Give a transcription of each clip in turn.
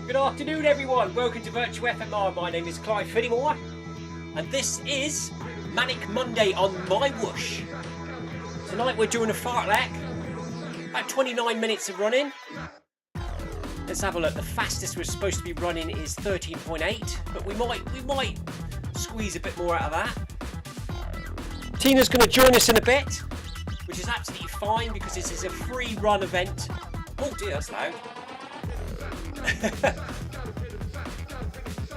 Good afternoon everyone, welcome to Virtual FMR. My name is Clive Finnimore and this is Manic Monday on MyWhoosh. Tonight we're doing a fartlek, about 29 minutes of running. Let's have a look. The fastest we're supposed to be running is 13.8, but we might squeeze a bit more out of that. Tina's going to join us in a bit, which is absolutely fine because this is a free run event. Oh dear, that's loud.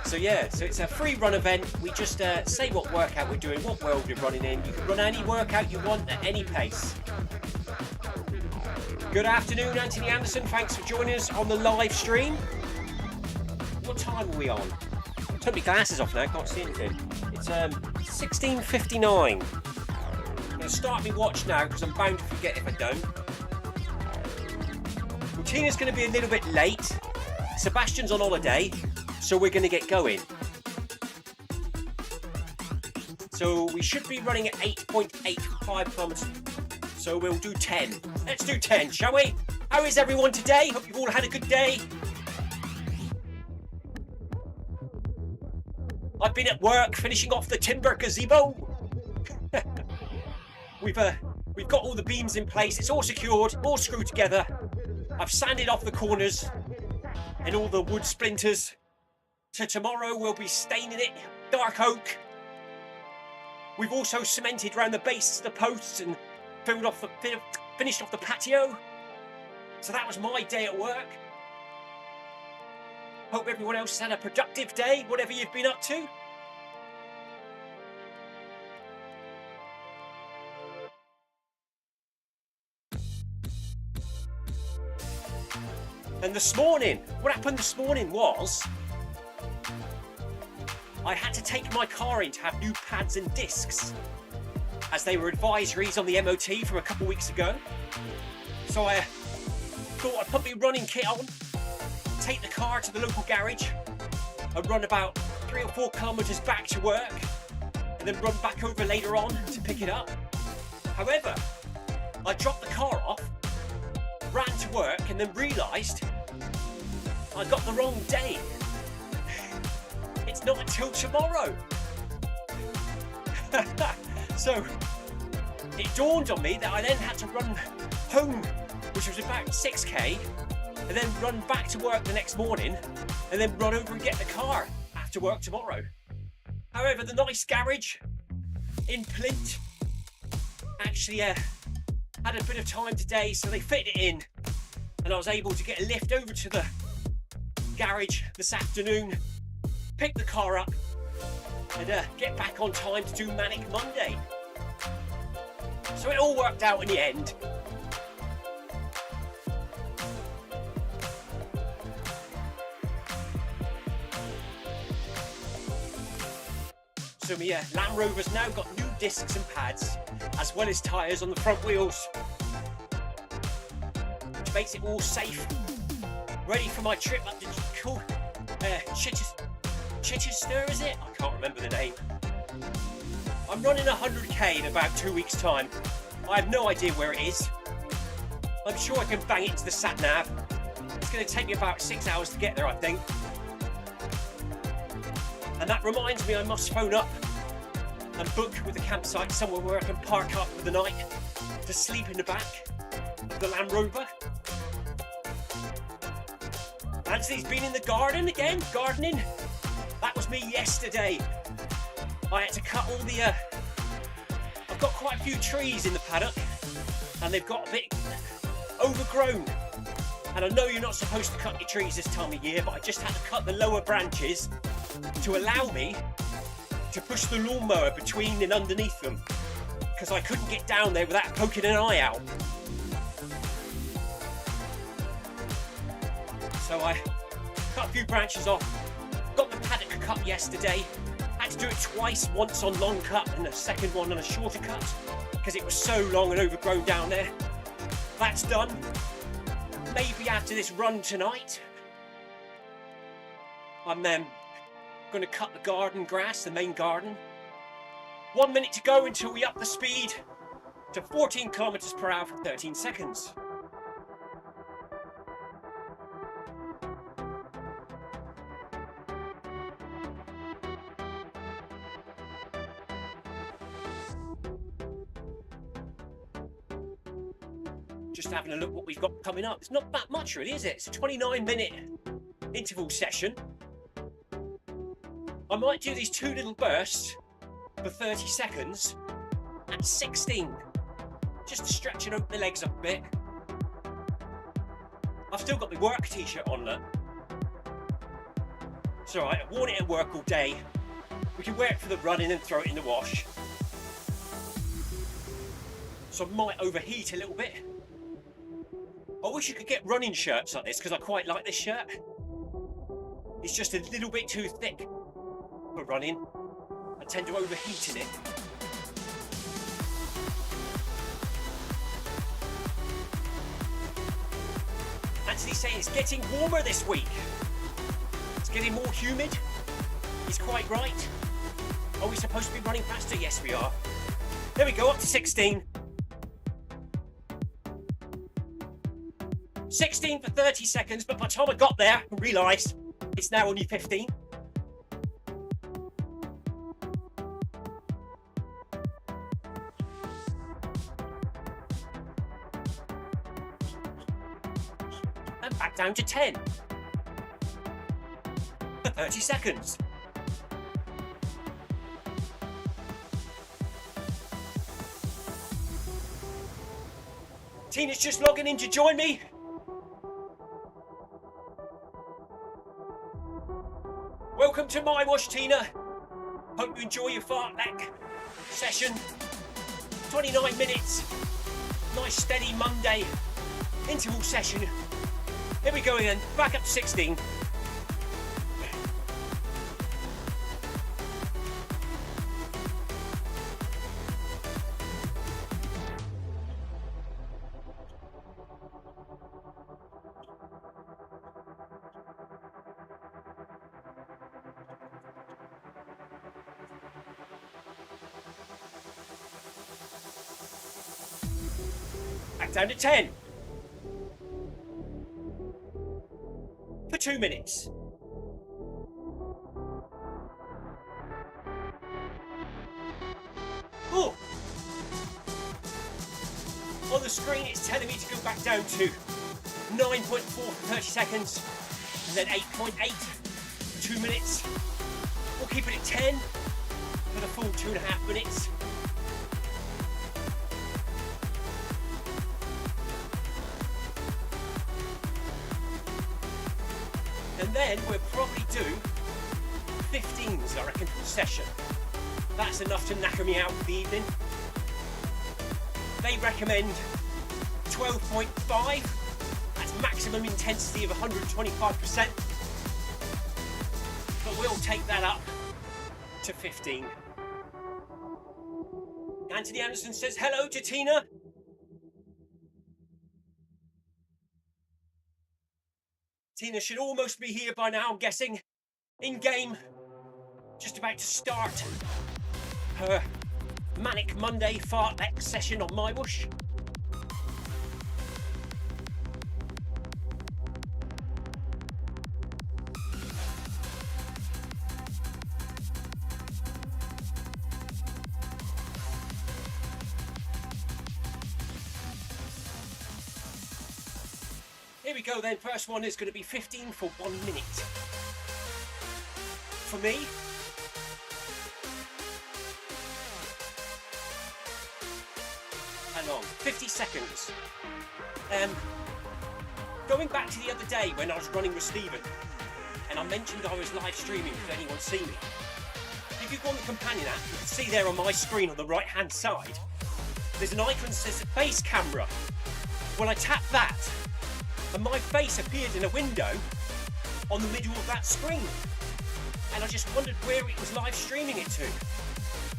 So it's a free run event. We just say what workout we're doing, what world we're running in. You can run any workout you want at any pace. Good afternoon, Anthony Anderson. Thanks for joining us on the live stream. What time are we on? Took my glasses off now, can't see anything. It's 16:59. I'm going to start my watch now because I'm bound to forget if I don't. Well, Tina's going to be a little bit late. Sebastian's on holiday, so we're going to get going. So we should be running at 8.85 kilometers. So we'll do 10. Let's do 10, shall we? How is everyone today? Hope you've all had a good day. I've been at work finishing off the timber gazebo. We've got all the beams in place. It's all secured, all screwed together. I've sanded off the corners and all the wood splinters. So tomorrow we'll be staining it dark oak. We've also cemented around the base of the posts and finished off the patio. So that was my day at work. Hope everyone else has had a productive day, whatever you've been up to. And this morning, what happened this morning was I had to take my car in to have new pads and discs as they were advisories on the MOT from a couple of weeks ago. So I thought I'd put my running kit on, take the car to the local garage and run about 3 or 4 kilometres back to work and then run back over later on to pick it up. However, I dropped the car off, ran to work and then realised I got the wrong day. It's not until tomorrow. So it dawned on me that I then had to run home, which was about 6k, and then run back to work the next morning and then run over and get the car after work tomorrow. However, the nice garage in Plint actually had a bit of time today, so they fitted it in and I was able to get a lift over to the garage this afternoon, pick the car up and get back on time to do Manic Monday. So it all worked out in the end. So my Land Rover's now got new discs and pads as well as tyres on the front wheels, which makes it all safe, ready for my trip up to Chichester, is it? I can't remember the name. I'm running 100k in about 2 weeks' time. I have no idea where it is. I'm sure I can bang it to the sat nav. It's going to take me about 6 hours to get there, I think. And that reminds me I must phone up and book with a campsite somewhere where I can park up for the night to sleep in the back of the Land Rover. Anthony's been in the garden again, gardening. That was me yesterday. I had to cut all the... I've got quite a few trees in the paddock and they've got a bit overgrown. And I know you're not supposed to cut your trees this time of year, but I just had to cut the lower branches to allow me to push the lawnmower between and underneath them because I couldn't get down there without poking an eye out. So I cut a few branches off, got the paddock cut yesterday, had to do it twice, once on long cut and a second one on a shorter cut because it was so long and overgrown down there. That's done. Maybe after this run tonight, I'm going to cut the garden grass, the main garden. 1 minute to go until we up the speed to 14 kilometers per hour for 13 seconds. Just having a look what we've got coming up. It's not that much really, is it? It's a 29-minute interval session. I might do these 2 little bursts for 30 seconds at 16, just to stretch and open the legs up a bit. I've still got my work t-shirt on, look. It's alright, I've worn it at work all day. We can wear it for the running and throw it in the wash. So I might overheat a little bit. I wish you could get running shirts like this, because I quite like this shirt. It's just a little bit too thick for running. I tend to overheat in it. Anthony's saying it's getting warmer this week. It's getting more humid. He's quite right. Are we supposed to be running faster? Yes, we are. There we go, up to 16. 16 for 30 seconds, but by the time I got there, I realised it's now only 15. And back down to 10 for 30 seconds. Tina's just logging in to join me. Welcome to MyWhoosh, Tina. Hope you enjoy your fartlek session. 29 minutes. Nice steady Monday interval session. Here we go again. Back up to 16. Back down to 10 for 2 minutes. Oh, on the screen it's telling me to go back down to 9.4 for 30 seconds and then 8.8 for 2 minutes. We'll keep it at 10 for the full 2.5 minutes. And then we'll probably do 15s, I reckon, for the session. That's enough to knacker me out for the evening. They recommend 12.5. That's maximum intensity of 125%. But we'll take that up to 15. Anthony Anderson says hello to Tina. Tina should almost be here by now, I'm guessing. In game, just about to start her Manic Monday fartlek session on MyWhoosh. Here we go then, first one is going to be 15 for 1 minute. For me, hang on, 50 seconds. Going back to the other day when I was running with Stephen, and I mentioned I was live streaming, could anyone see me? If you go on the companion app, you can see there on my screen on the right hand side, there's an icon that says face camera. When I tap that, and my face appeared in a window on the middle of that screen. And I just wondered where it was live streaming it to.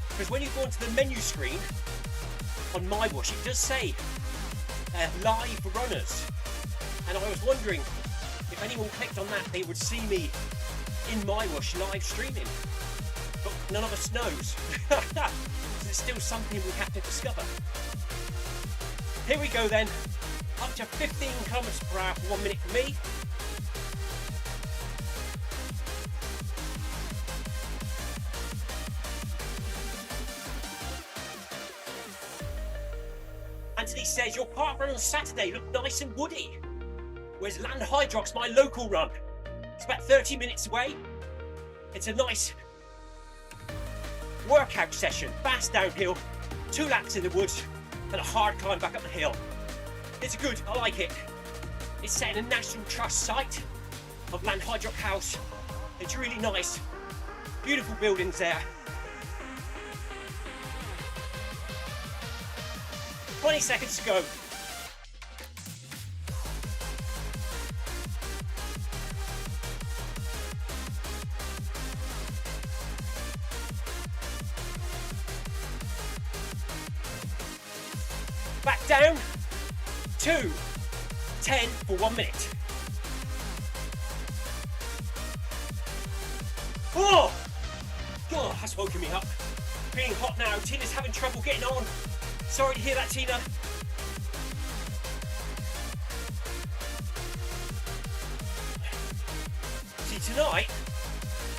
Because when you go onto the menu screen on MyWhoosh, it does say live runners. And I was wondering if anyone clicked on that, they would see me in MyWhoosh live streaming. But none of us knows. It's still something we have to discover. Here we go then. Up to 15 kilometers per hour for 1 minute for me. Anthony says your park run on Saturday looked nice and woody. Whereas Land Hydrock's my local run. It's about 30 minutes away. It's a nice workout session, fast downhill, 2 laps in the woods, and a hard climb back up the hill. It's good, I like it. It's set in a National Trust site of Land Hydrock House. It's really nice. Beautiful buildings there. 20 seconds to go. Back down. 2, 10 for 1 minute. Oh! God, that's woken me up. Feeling hot now. Tina's having trouble getting on. Sorry to hear that, Tina. See, tonight,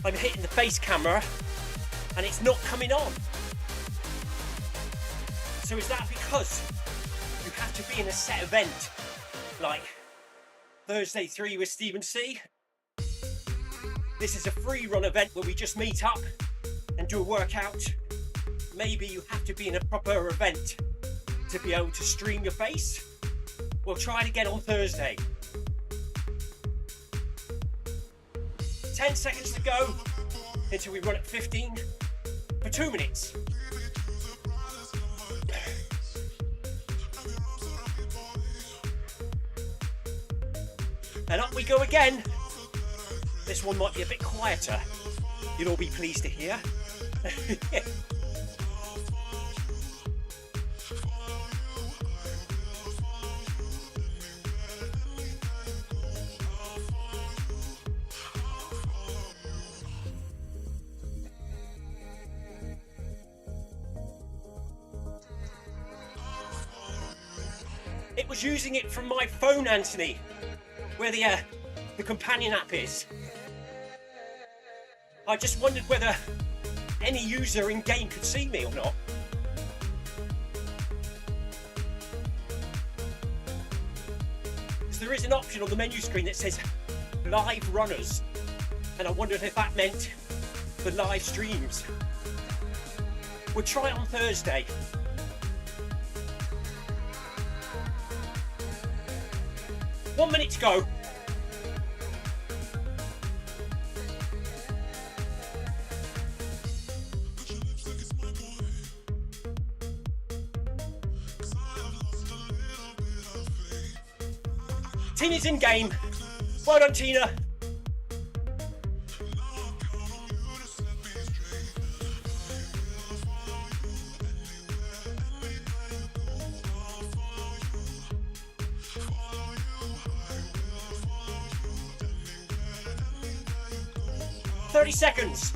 I'm hitting the face camera and it's not coming on. So is that because you have to be in a set event, like Thursday 3 with Stephen C? This is a free run event where we just meet up and do a workout. Maybe you have to be in a proper event to be able to stream your face. We'll try it again on Thursday. 10 seconds to go until we run at 15 for 2 minutes. And up we go again. This one might be a bit quieter. You'll all be pleased to hear. It was using it from my phone, Anthony, where the companion app is. I just wondered whether any user in game could see me or not. Because there is an option on the menu screen that says live runners, and I wondered if that meant the live streams. We'll try it on Thursday. One minute to go. Tina's in game. Well done, Tina. "30 seconds.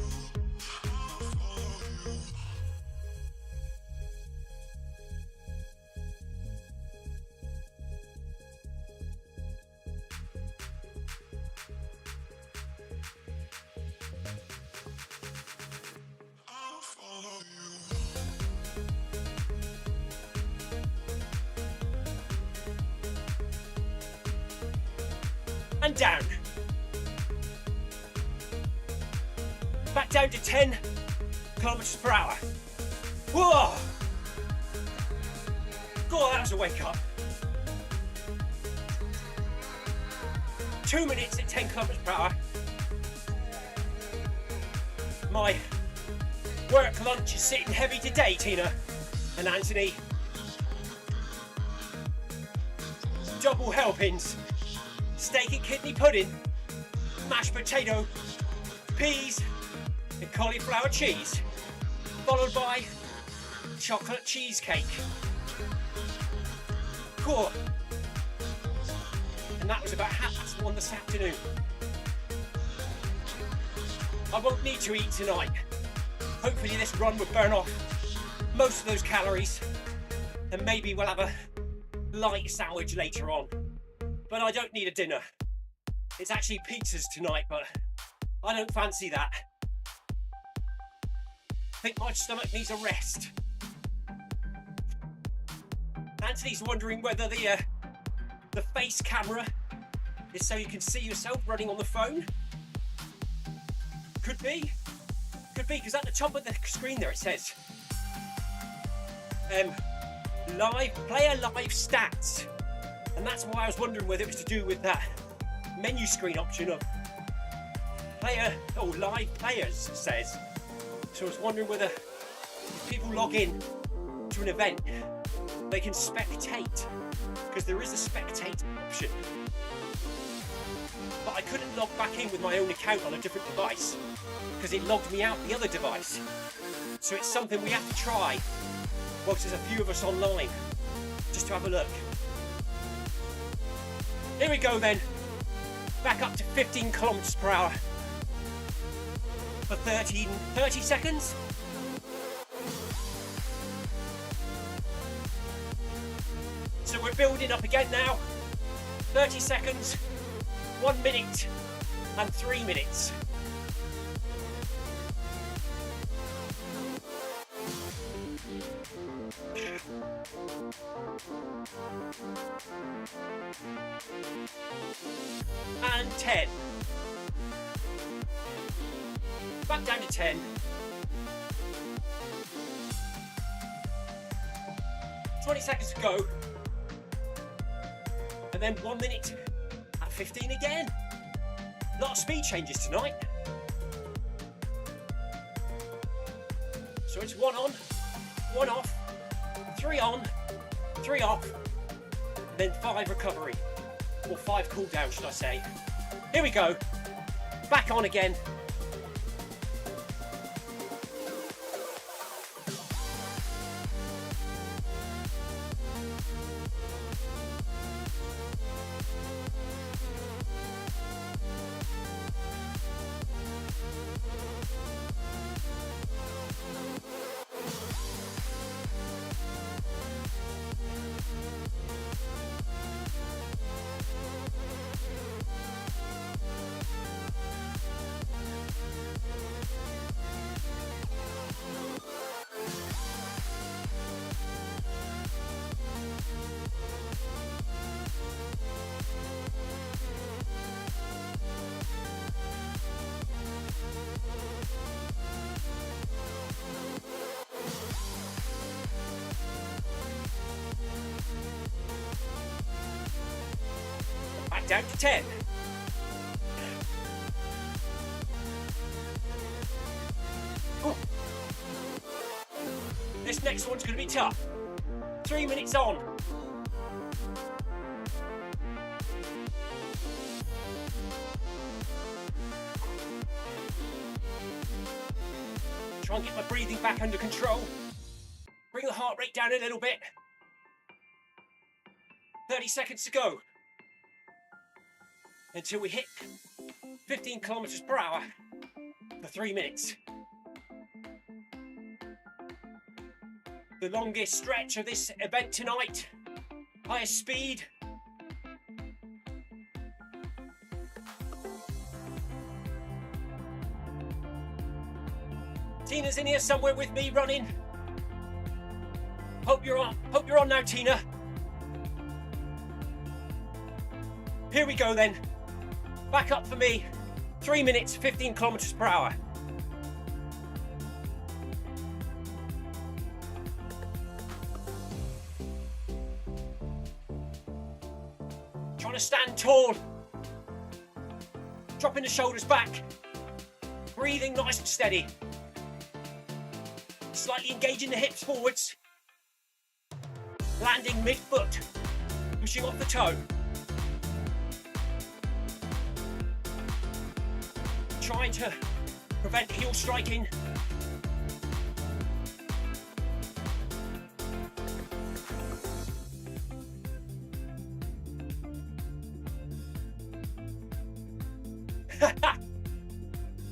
And down. Back down to 10 kilometers per hour. Whoa! God, that was a wake up. 2 minutes at 10 kilometers per hour. My work lunch is sitting heavy today, Tina and Anthony. Double helpings. Steak and kidney pudding, mashed potato, peas, and cauliflower cheese, followed by chocolate cheesecake. Cool. And that was about 1:30 this afternoon. I won't need to eat tonight. Hopefully this run will burn off most of those calories, and maybe we'll have a light sandwich later on. But I don't need a dinner. It's actually pizzas tonight, but I don't fancy that. I think my stomach needs a rest. Anthony's wondering whether the face camera is so you can see yourself running on the phone. Could be, because at the top of the screen there it says player live stats, and that's why I was wondering whether it was to do with that menu screen option of player or live players says. So I was wondering whether if people log in to an event they can spectate, because there is a spectate option, but I couldn't log back in with my own account on a different device because it logged me out the other device. So it's something we have to try whilst there's a few of us online, just to have a look. Here we go then, back up to 15 kilometers per hour for 30 seconds. So we're building up again now. 30 seconds, 1 minute and 3 minutes. And 10. Back down to 10. 20 seconds to go. And then 1 minute at 15 again. A lot of speed changes tonight. So it's 1 on, 1 off, 3 on, 3 off, and then 5 recovery. Or 5 cool down, should I say. Here we go. Back on again. Down to 10. Ooh. This next one's going to be tough. 3 minutes on. Try and get my breathing back under control. Bring the heart rate down a little bit. 30 seconds to go. Until we hit 15 kilometers per hour for 3 minutes. The longest stretch of this event tonight. Highest speed. Tina's in here somewhere with me running. Hope you're on now, Tina. Here we go then. Back up for me. 3 minutes, 15 kilometers per hour. Trying to stand tall. Dropping the shoulders back. Breathing nice and steady. Slightly engaging the hips forwards. Landing mid-foot. Pushing off the toe. Trying to prevent heel striking.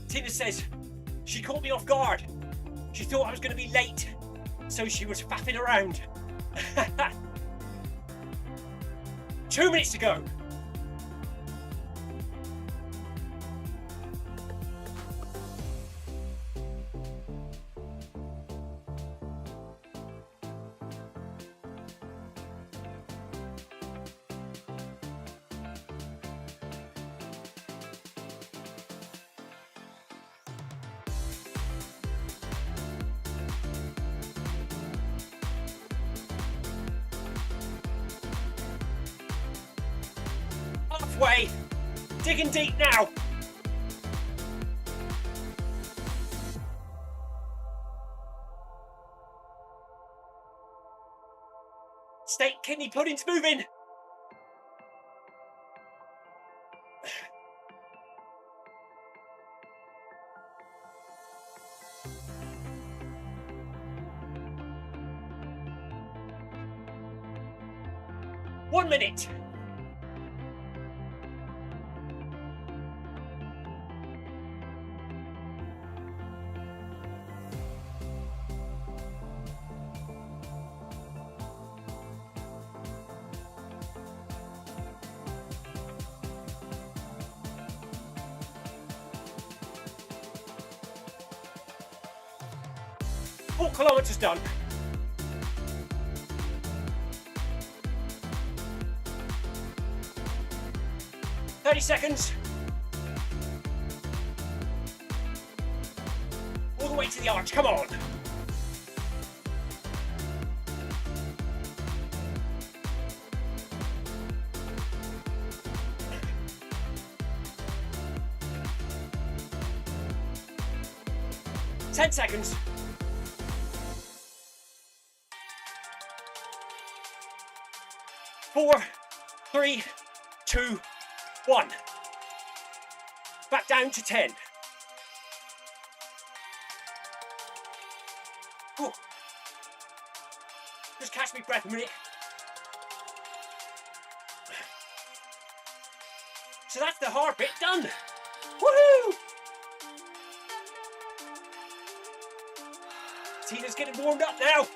Tina says she caught me off guard. She thought I was going to be late, so she was faffing around. 2 minutes to go. halfway. Digging deep now. Steak kidney pudding's moving. One minute. Four kilometres done. 30 seconds. All the way to the arch, come on. Ten seconds. 4, 3, 2, 1. Back down to 10. Whew. Just catch me breath a minute. So that's the hard bit done. Woohoo! Tina's getting warmed up now.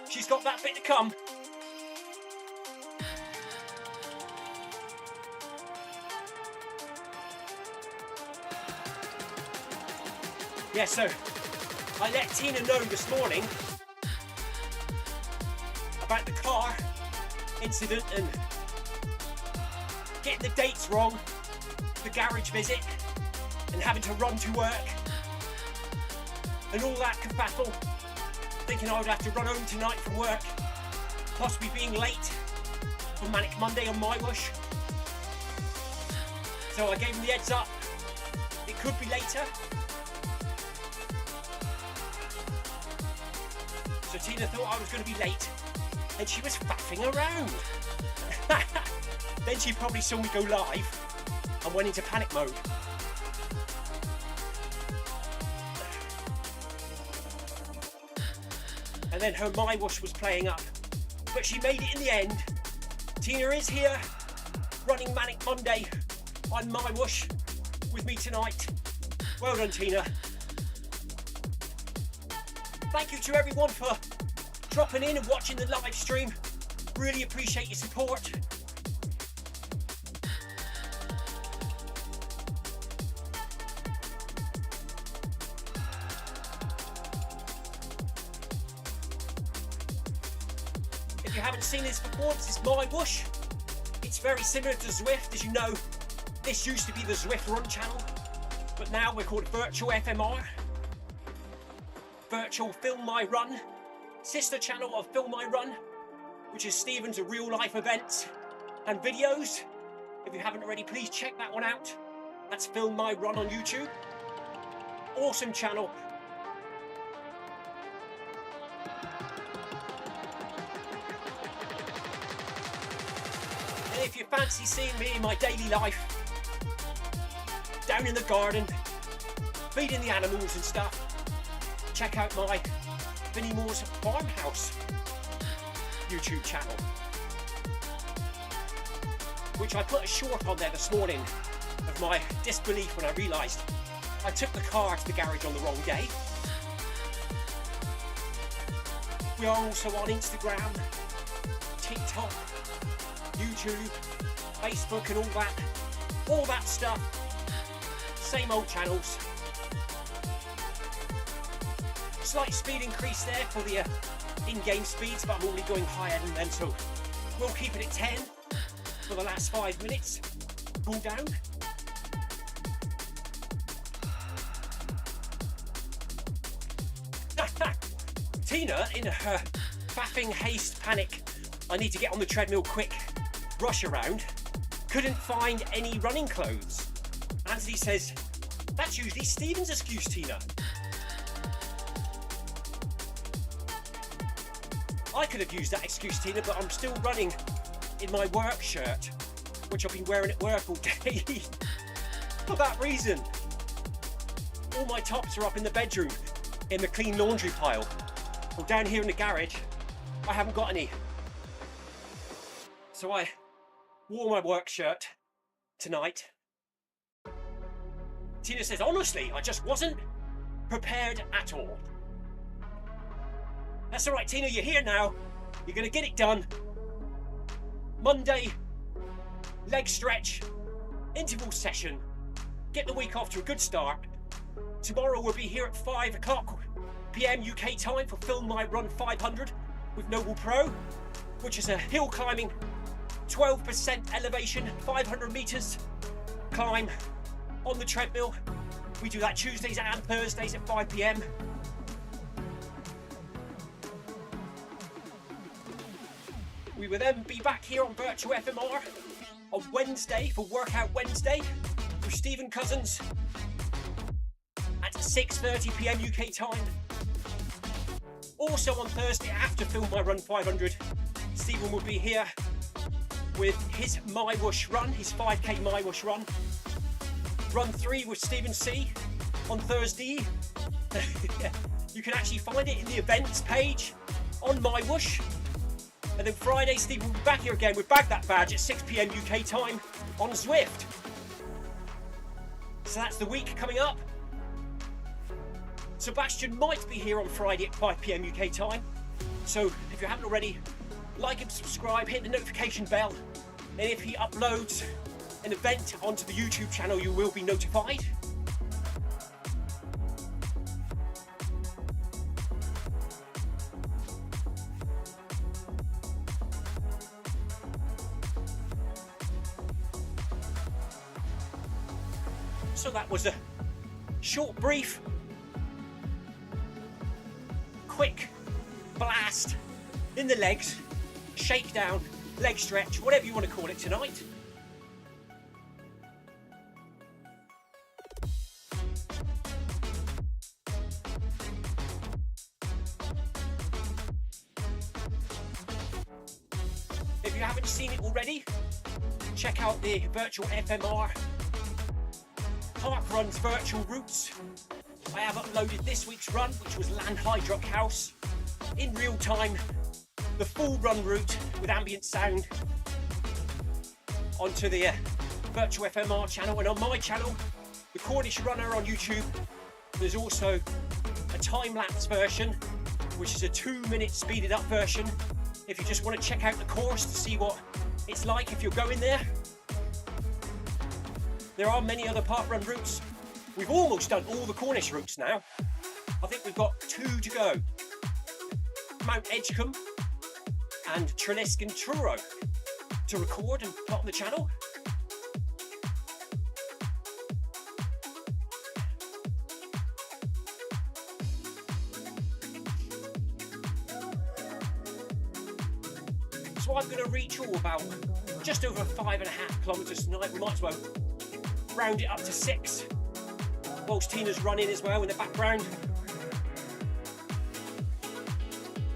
She's got that bit to come. Yeah, so I let Tina know this morning about the car incident and getting the dates wrong, the garage visit, and having to run to work, and all that kerfuffle, thinking I would have to run home tonight from work, possibly being late for Manic Monday on MyWhoosh. So I gave him the heads up, it could be later. So Tina thought I was going to be late, and she was faffing around. Then she probably saw me go live and went into panic mode. And then her MyWhoosh was playing up, but she made it in the end. Tina is here, running Manic Monday on MyWhoosh with me tonight. Well done, Tina. Thank you to everyone for dropping in and watching the live stream. Really appreciate your support. If you haven't seen this before, this is MyWhoosh. It's very similar to Zwift, as you know. This used to be the Zwift Run channel, but now we're called Virtual FMR. Virtual Film My Run, sister channel of Film My Run, which is Stephen's real life events and videos. If you haven't already, please check that one out. That's Film My Run on YouTube. Awesome channel. And if you fancy seeing me in my daily life, down in the garden, feeding the animals and stuff, check out my FINNIMORES Farmhouse YouTube channel, which I put a short on there this morning of my disbelief when I realised I took the car to the garage on the wrong day. We are also on Instagram, Tik Tok, YouTube, Facebook and all that stuff. Same old channels. Slight speed increase there for the in-game speeds, but I'm already going higher than them, so we'll keep it at 10 for the last 5 minutes. Cool down. Tina, in her faffing haste panic, I need to get on the treadmill quick, rush around, couldn't find any running clothes. Anthony says, that's usually Stephen's excuse, Tina. I could have used that excuse, Tina, but I'm still running in my work shirt, which I've been wearing at work all day. For that reason. All my tops are up in the bedroom, in the clean laundry pile. Well, down here in the garage, I haven't got any. So I wore my work shirt tonight. Tina says, honestly, I just wasn't prepared at all. That's all right, Tina, you're here now. You're going to get it done. Monday, leg stretch, interval session. Get the week off to a good start. Tomorrow we'll be here at 5 o'clock PM UK time for Film My Run 500 with Noble Pro, which is a hill climbing, 12% elevation, 500 meters climb on the treadmill. We do that Tuesdays and Thursdays at 5 PM. We will then be back here on Virtual FMR on Wednesday for Workout Wednesday with Stephen Cousins at 6:30 PM UK time. Also on Thursday after Film My Run 500, Stephen will be here with his MyWhoosh run, his 5k MyWhoosh run. Run 3 with Stephen C on Thursday. You can actually find it in the events page on MyWhoosh. And then Friday, Stephen will be back here again with Bag That Badge at 6 PM UK time on Zwift. So that's the week coming up. Sebastian might be here on Friday at 5 PM UK time. So if you haven't already, like and subscribe, hit the notification bell. And if he uploads an event onto the YouTube channel, you will be notified. So that was a short, brief, quick blast in the legs, shakedown, leg stretch, whatever you want to call it tonight. If you haven't seen it already, check out the Virtual FMR Park Runs Virtual Routes. I have uploaded this week's run, which was Lanhydrock House, in real time, the full run route with ambient sound onto the Virtual FMR channel. And on my channel, the Cornish Runner on YouTube, there's also a time-lapse version, which is a 2-minute speeded up version. If you just want to check out the course to see what it's like if you're going there. There are many other park run routes. We've almost done all the Cornish routes now. I think we've got 2 to go. Mount Edgecombe and Treliskin Truro to record and put on the channel. So I'm going to reach all about just over 5.5 kilometres tonight. We might as well round it up to 6 whilst Tina's running as well in the background.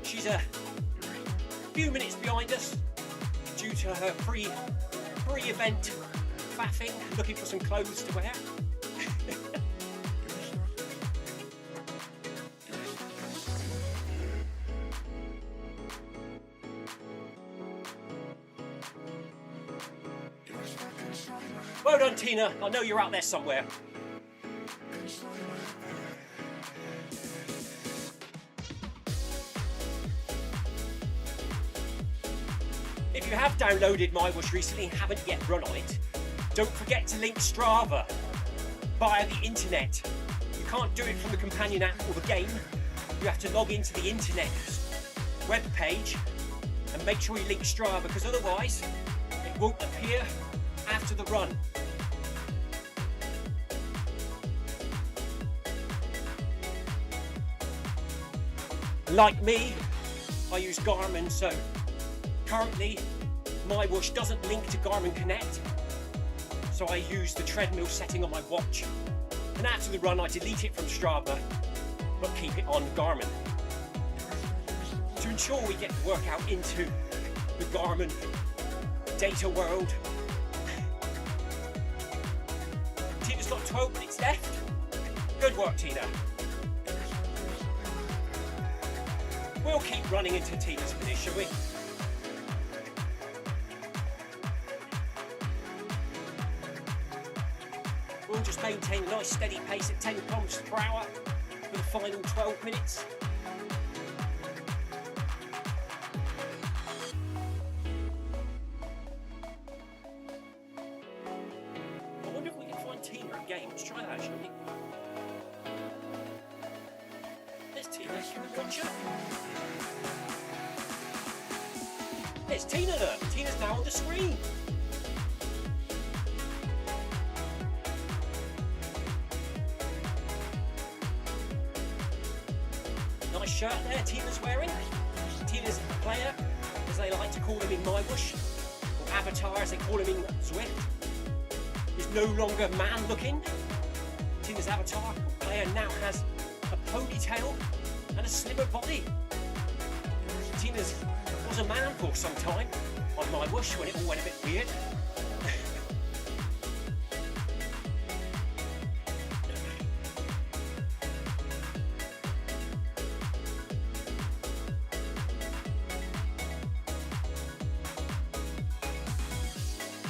She's a few minutes behind us due to her pre-event faffing, looking for some clothes to wear. Well done, Tina. I know you're out there somewhere. If you have downloaded MyWhoosh recently and haven't yet run on it, don't forget to link Strava via the internet. You can't do it from the companion app or the game. You have to log into the internet web page and make sure you link Strava, because otherwise it won't appear after the run. Like me, I use Garmin, so currently MyWhoosh doesn't link to Garmin Connect, So I use the treadmill setting on my watch, and after the run I delete it from Strava, but keep it on Garmin, to ensure we get the workout into the Garmin data world. Tina's got 12 minutes left. Good work, Tina. We'll keep running until Tina's finished, shall we? We'll just maintain a nice steady pace at 10 kilometers per hour for the final 12 minutes. I wonder if we can find Tina again. Let's try that, shall we? There's Tina. Can we watch her? There's Tina. Tina's now on the screen. Nice shirt there Tina's wearing. Tina's player, as they like to call him in MyWhoosh, or avatar as they call him in Zwift, is no longer man looking. Tina's avatar player now has a ponytail and a slimmer body. Tina's was a man for some time on MyWhoosh when it all went a bit weird.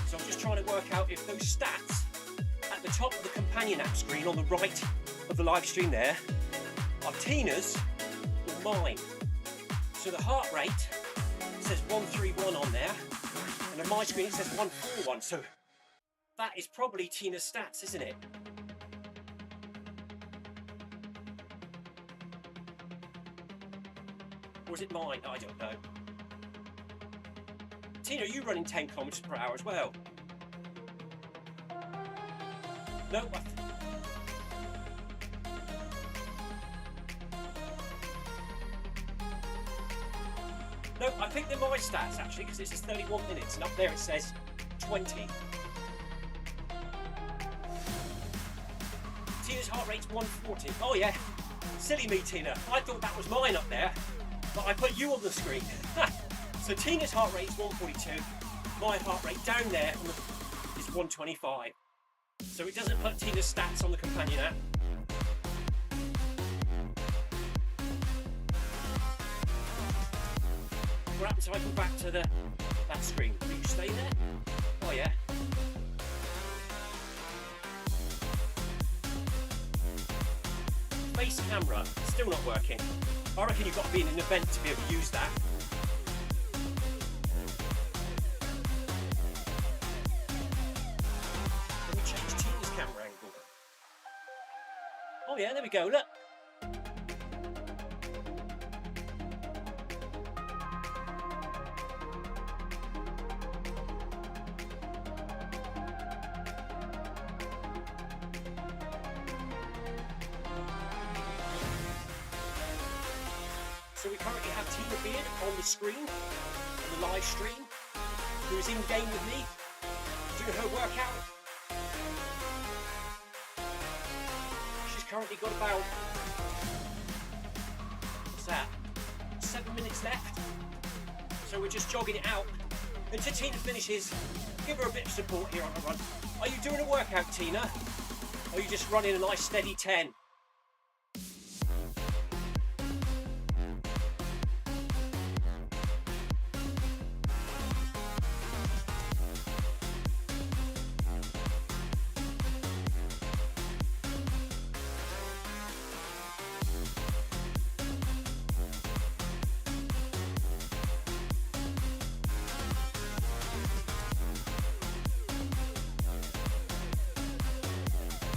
So I'm just trying to work out if those stats at the top of the companion app screen on the right of the live stream there are Tina's or mine. So the heart rate says 131 on there, and on my screen it says 141, so that is probably Tina's stats, isn't it? Or is it mine? I don't know. Tina, are you running 10 kilometers per hour as well? No, no, I think they're my stats actually, because it says 31 minutes, and up there it says 20. Tina's heart rate's 140. Oh yeah, silly me, Tina. I thought that was mine up there, but I put you on the screen. So Tina's heart rate is 142. My heart rate down there is 125. So it doesn't put Tina's stats on the companion app. What happens if I go back to that screen? Will you stay there? Oh yeah. Face camera, still not working. I reckon you've got to be in an event to be able to use that. Let me change Tina's camera angle. Oh yeah, there we go, look. So we currently have Tina Beard on the screen, on the live stream, who is in game with me, doing her workout. She's currently got about, what's that, 7 minutes left. So we're just jogging it out. Until Tina finishes, give her a bit of support here on the run. Are you doing a workout, Tina? Or are you just running a nice steady 10?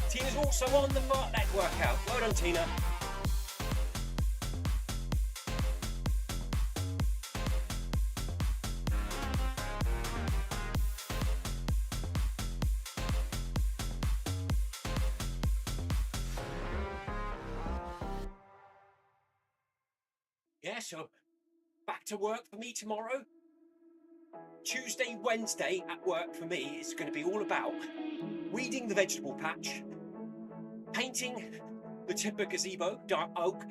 Tina's also on the Fartlek workout. Well done, Tina. Yeah, so back to work for me tomorrow. Tuesday, Wednesday at work for me is going to be all about weeding the vegetable patch, painting the timber gazebo, dark oak,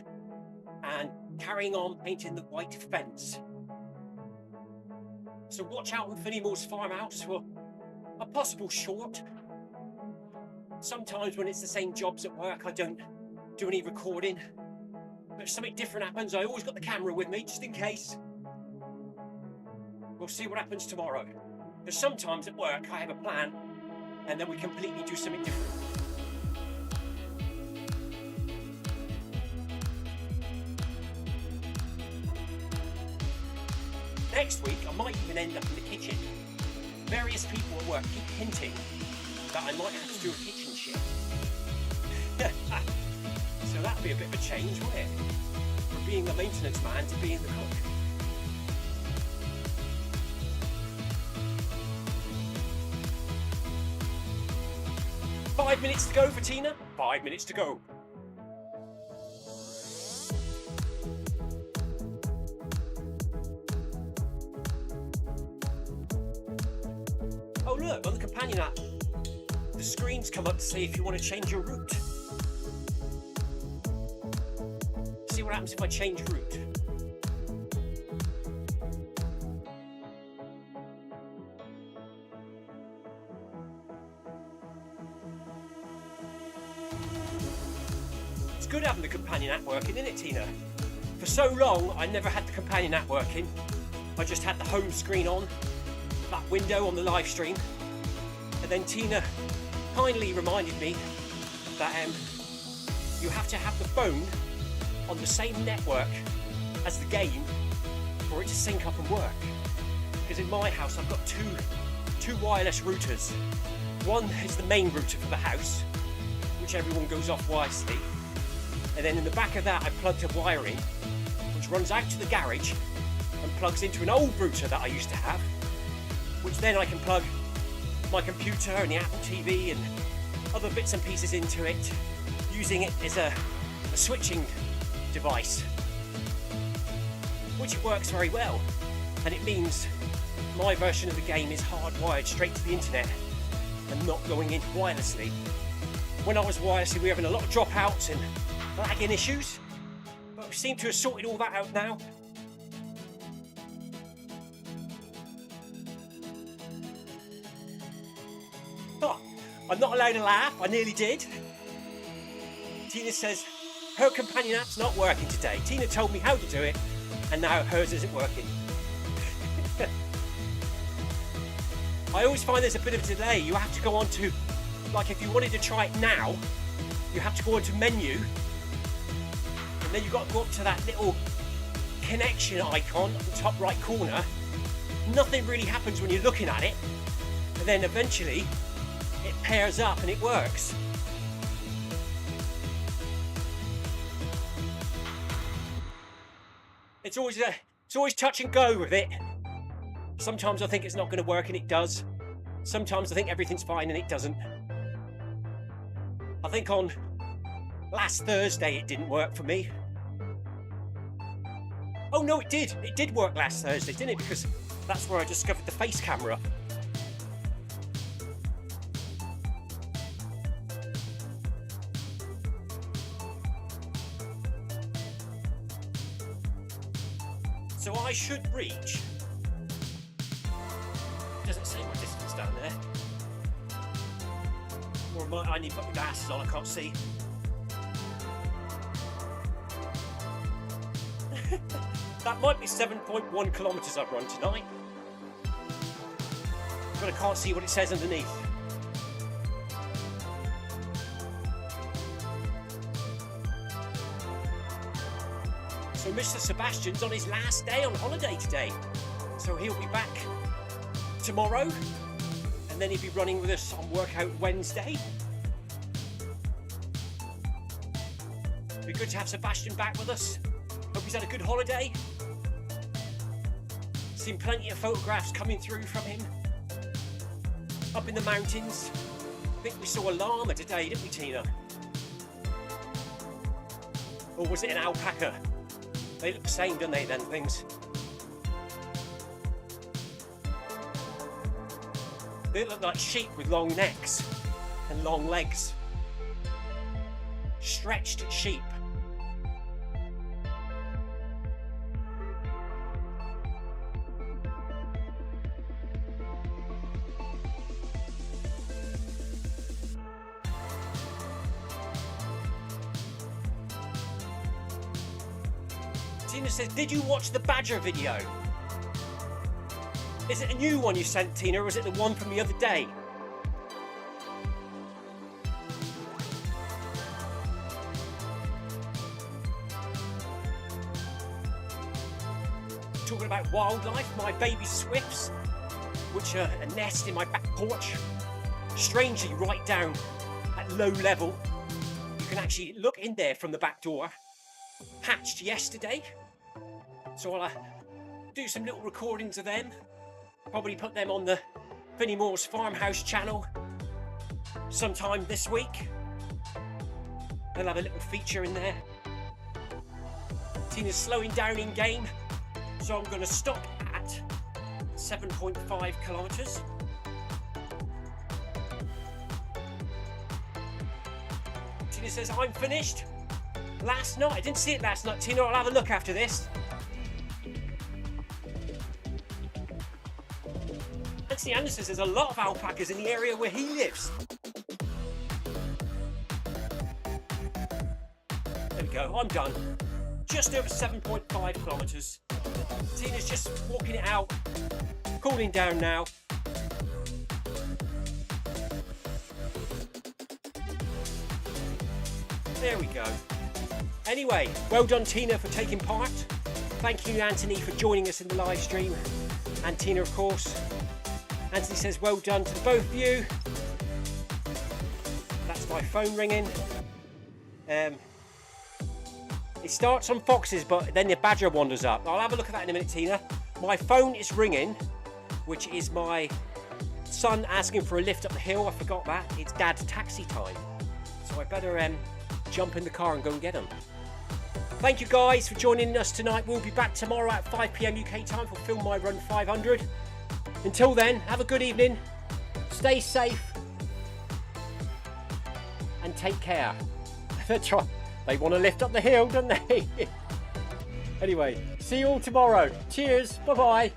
and carrying on painting the white fence. So watch out on Finnimore's farmhouse for a possible short. Sometimes when it's the same jobs at work, I don't do any recording. But if something different happens, I always got the camera with me, just in case. We'll see what happens tomorrow. Because sometimes at work, I have a plan, and then we completely do something different. Next week, I might even end up in the kitchen. Various people at work keep hinting that I might have to do a kitchen shift. So that'd be a bit of a change, wouldn't it? From being the maintenance man to being the cook. Five minutes to go for Tina. 5 minutes to go. Oh look, on the companion app, the screens come up to say if you want to change your route. See what happens if I change route. It's good having the companion app working, isn't it, Tina? For so long, I never had the companion app working. I just had the home screen on, that window on the live stream, and then Tina kindly reminded me that you have to have the phone on the same network as the game for it to sync up and work. Because in my house I've got two wireless routers. One is the main router for the house, which everyone goes off wirelessly, and then in the back of that I plugged a wire in which runs out to the garage and plugs into an old router that I used to have, which then I can plug my computer and the Apple TV and other bits and pieces into it, using it as a switching device, which it works very well, and it means my version of the game is hardwired straight to the internet and not going in wirelessly. When I was wirelessly, we were having a lot of dropouts and lagging issues, but we seem to have sorted all that out now. Oh, I'm not allowed to laugh, I nearly did. Tina says her companion app's not working today. Tina told me how to do it, and now hers isn't working. I always find there's a bit of a delay. You have to go on to, like if you wanted to try it now, you have to go onto menu, and then you've got to go up to that little connection icon at the top right corner. Nothing really happens when you're looking at it, and then eventually it pairs up and it works. It's always touch and go with it. Sometimes I think it's not going to work and it does. Sometimes I think everything's fine and it doesn't. I think on last Thursday it didn't work for me. Oh no, it did. It did work last Thursday, didn't it? Because that's where I discovered the face camera. So I should reach, doesn't say my distance down there, or I need to put my glasses on, I can't see. That might be 7.1 kilometres I've run tonight, but I can't see what it says underneath. So Mr. Sebastian's on his last day on holiday today. So he'll be back tomorrow, and then he'll be running with us on Workout Wednesday. It'd be good to have Sebastian back with us. Hope he's had a good holiday. Seen plenty of photographs coming through from him. Up in the mountains. I think we saw a llama today, didn't we, Tina? Or was it an alpaca? They look the same, don't they, then, things? They look like sheep with long necks and long legs. Stretched sheep. Tina says, did you watch the badger video? Is it a new one you sent, Tina, or was it the one from the other day? Talking about wildlife, my baby swifts, which are a nest in my back porch, strangely right down at low level. You can actually look in there from the back door. Hatched yesterday, so I'll do some little recordings of them. Probably put them on the Finnimore's Farmhouse channel sometime this week. They'll have a little feature in there. Tina's slowing down in game, so I'm going to stop at 7.5 kilometres. Tina says, I'm finished. Last night, I didn't see it last night, Tina. I'll have a look after this. Anthony Anderson says there's a lot of alpacas in the area where he lives. There we go, I'm done. Just over 7.5 kilometres. Tina's just walking it out, cooling down now. There we go. Anyway, well done Tina for taking part. Thank you Anthony for joining us in the live stream. And Tina of course. Anthony says well done to both of you. That's my phone ringing. It starts on foxes but then the badger wanders up. I'll have a look at that in a minute Tina. My phone is ringing, which is my son asking for a lift up the hill. I forgot that. It's Dad's taxi time. So I better jump in the car and go and get him. Thank you guys for joining us tonight. We'll be back tomorrow at 5 PM UK time for Film My Run 500. Until then, have a good evening, stay safe and take care. That's right, they want to lift up the hill, don't they? Anyway, see you all tomorrow. Cheers, bye bye.